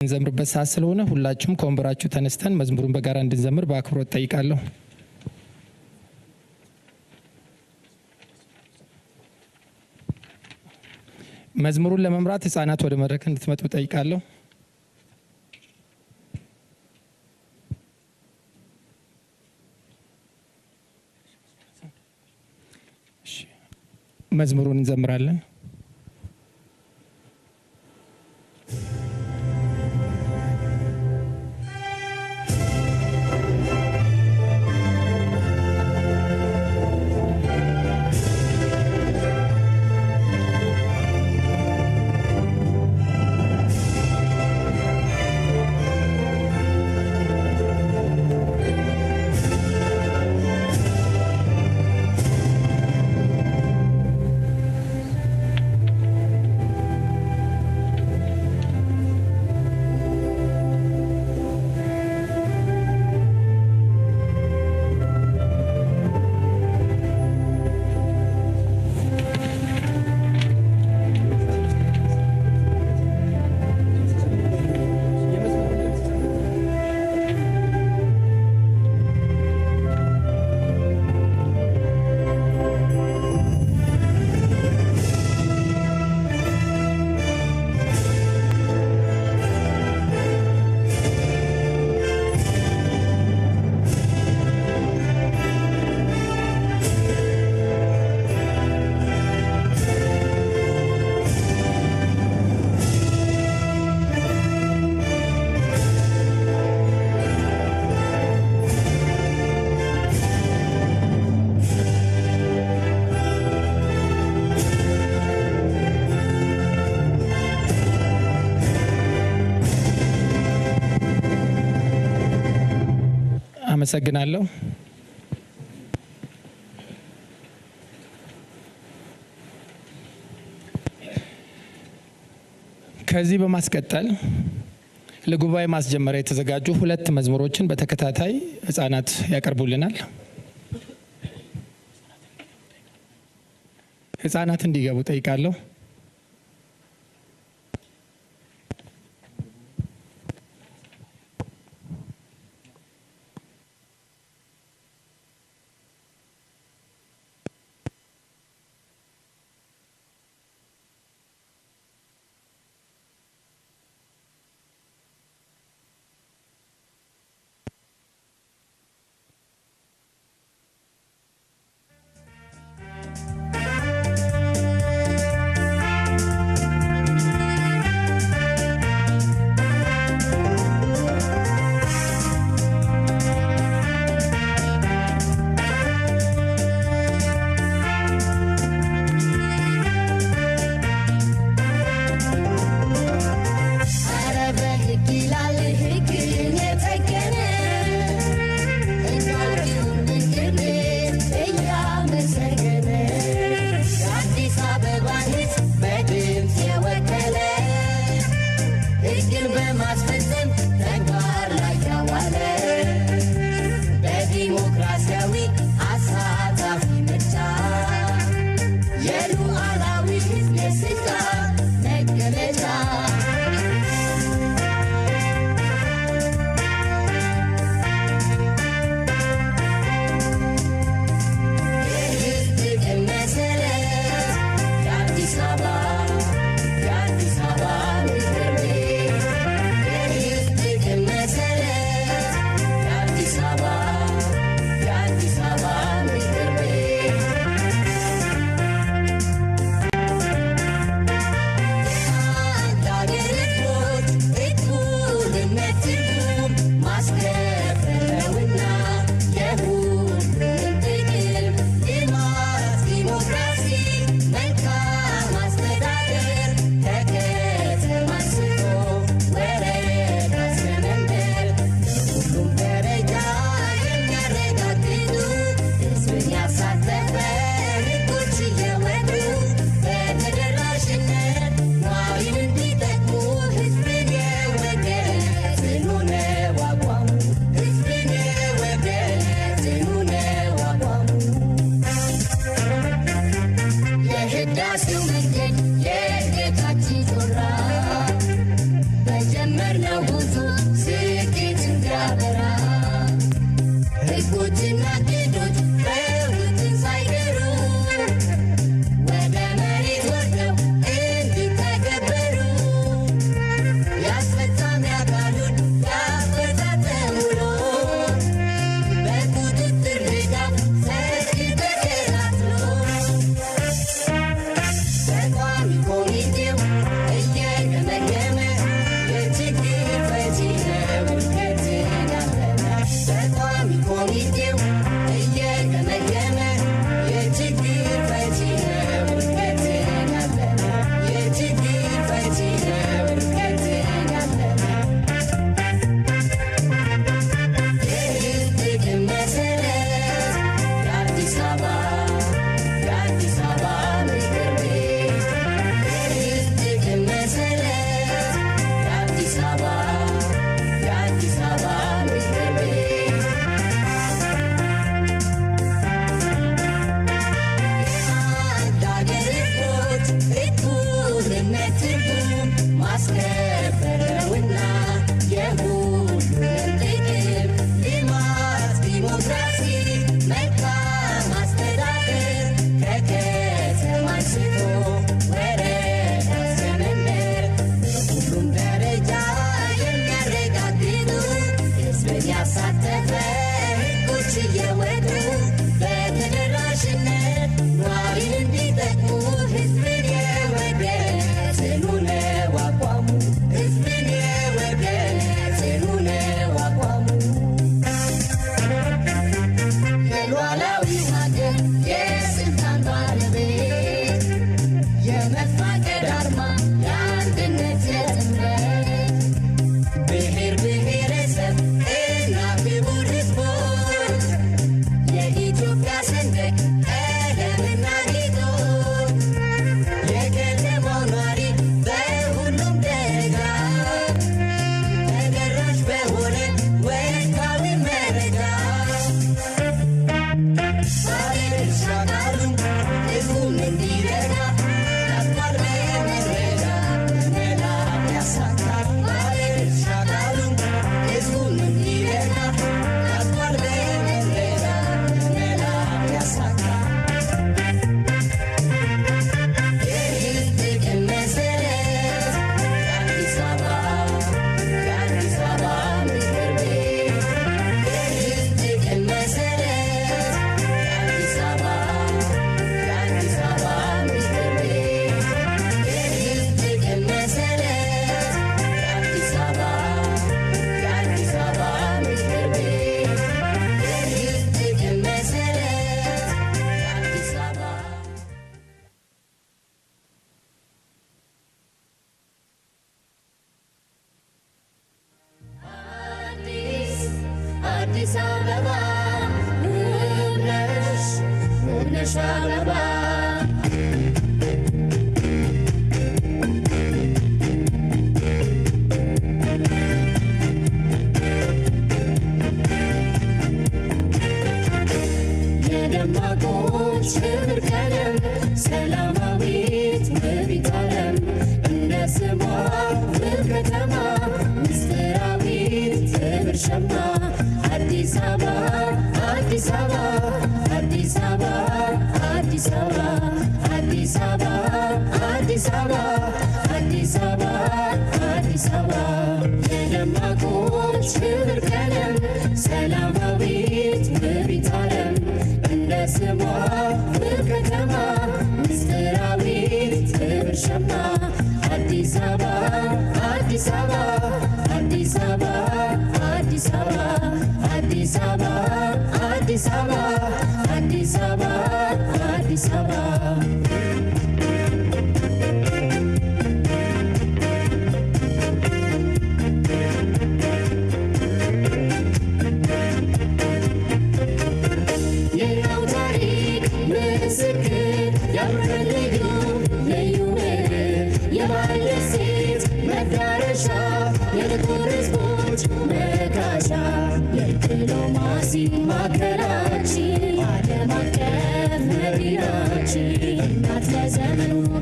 እንዘምርበት ሰዓት ስለሆነ ሁላችሁም ከወንበራችሁ ተነስተን መዝሙሩን በጋራ እንድንዘምር በአክብሮት ጠይቃለሁ። መዝሙሩን ለመምራት ህፃናት ወደ መድረክ እንድትመጡ ጠይቃለሁ። መዝሙሩን እንዘምራለን። አመሰግናለሁ። ከዚህ በማስቀጠል ለጉባኤ ማስጀመሪያ የተዘጋጁ ሁለት መዝሙሮችን በተከታታይ ህፃናት ያቀርቡልናል። ህፃናት እንዲገቡ ጠይቃለሁ።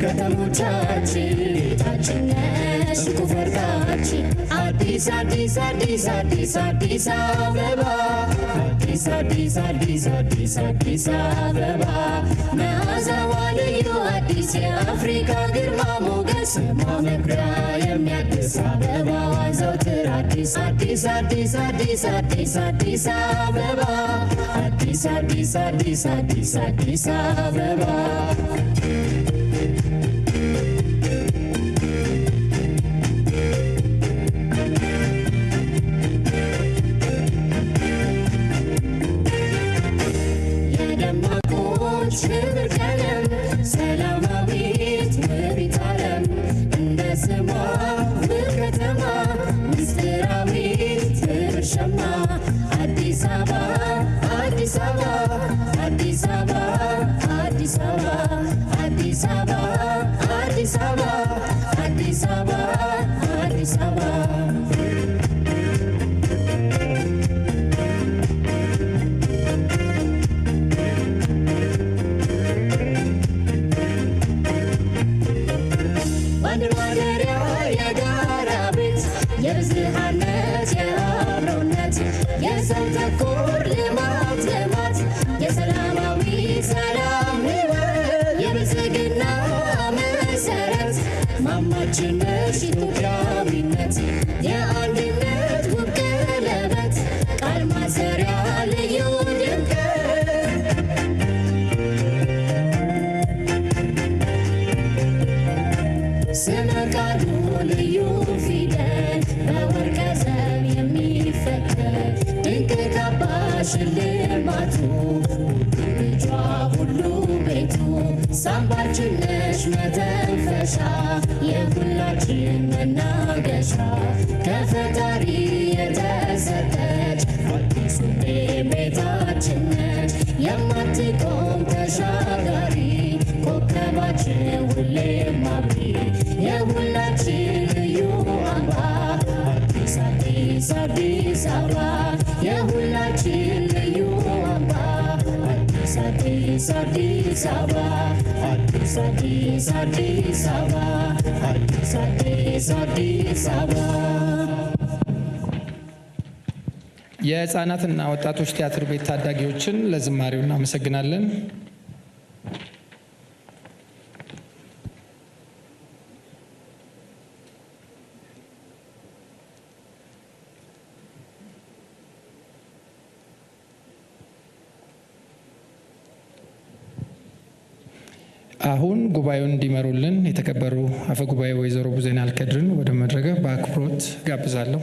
ከተሞቻችን ታችነሽ ሽኩ ፈርጣችን አዲስ አዲስ አዲስ አዲስ አዲስ አበባ አዲስ አዲስ አዲስ አዲስ አዲስ አበባ መዓዛዋ ልዩ አዲስ የአፍሪካ ግርማ ሞገስ ማመኩሪያ የሚያድስ አበባዋ ዘወትር አዲስ አዲስ አዲስ አዲስ አዲስ አዲስ አበባ አዲስ አዲስ አዲስ አዲስ አዲስ አበባ ሽብር ቀለም ሰላማዊት ውቢት ዓለም እንደ ስሟ ውብ ከተማ ምስጢራዊት ክብር ሸማ አዲስ አበባ አዲስ አበባ አዲስ አበባ አዲስ አበባ አዲስ አበባ አዲስ አበባ አዲስ አበባ አዲስ አበባ የብዝሃነት የአብሮነት የሰው ተኮር ልማት ልማት የሰላማዊ ሰላም ሕይወት የብልጽግና መሰረት ማማችን ነሽ ኢትዮጵያዊነት የአንድነት ውብ ቀለበት ቃል ማሰሪያ ልዩ ድምቀት ስመ ቃሉ ልዩ ፊደል በወርቀ ዘብ የሚፈተል ድንቅ ካባ ሽልማቱ ልጇ ሁሉ ቤቱ ሳምባችን ነሽ መተንፈሻ የሁላችን መናገሻ ከፈጣሪ የተሰጠች አዲሱ ቤታችን ነች የማትቆም ተሻጋሪ ኮከባችን ሁሌም አብሪ የሁላችን ልዩ አምባ አዲስ አዲስ አዲስ አበባ የሁላችን ልዩ አምባ አዲስ አዲስ አዲስ አበባ አዲስ አዲስ አዲስ አበባ አዲስ አዲስ አዲስ አበባ የህፃናትና ወጣቶች ቲያትር ቤት ታዳጊዎችን ለዝማሬው እናመሰግናለን። አሁን ጉባኤውን እንዲመሩልን የተከበሩ አፈ ጉባኤ ወይዘሮ ቡዜና አልከድርን ወደ መድረክ በአክብሮት ጋብዛለሁ።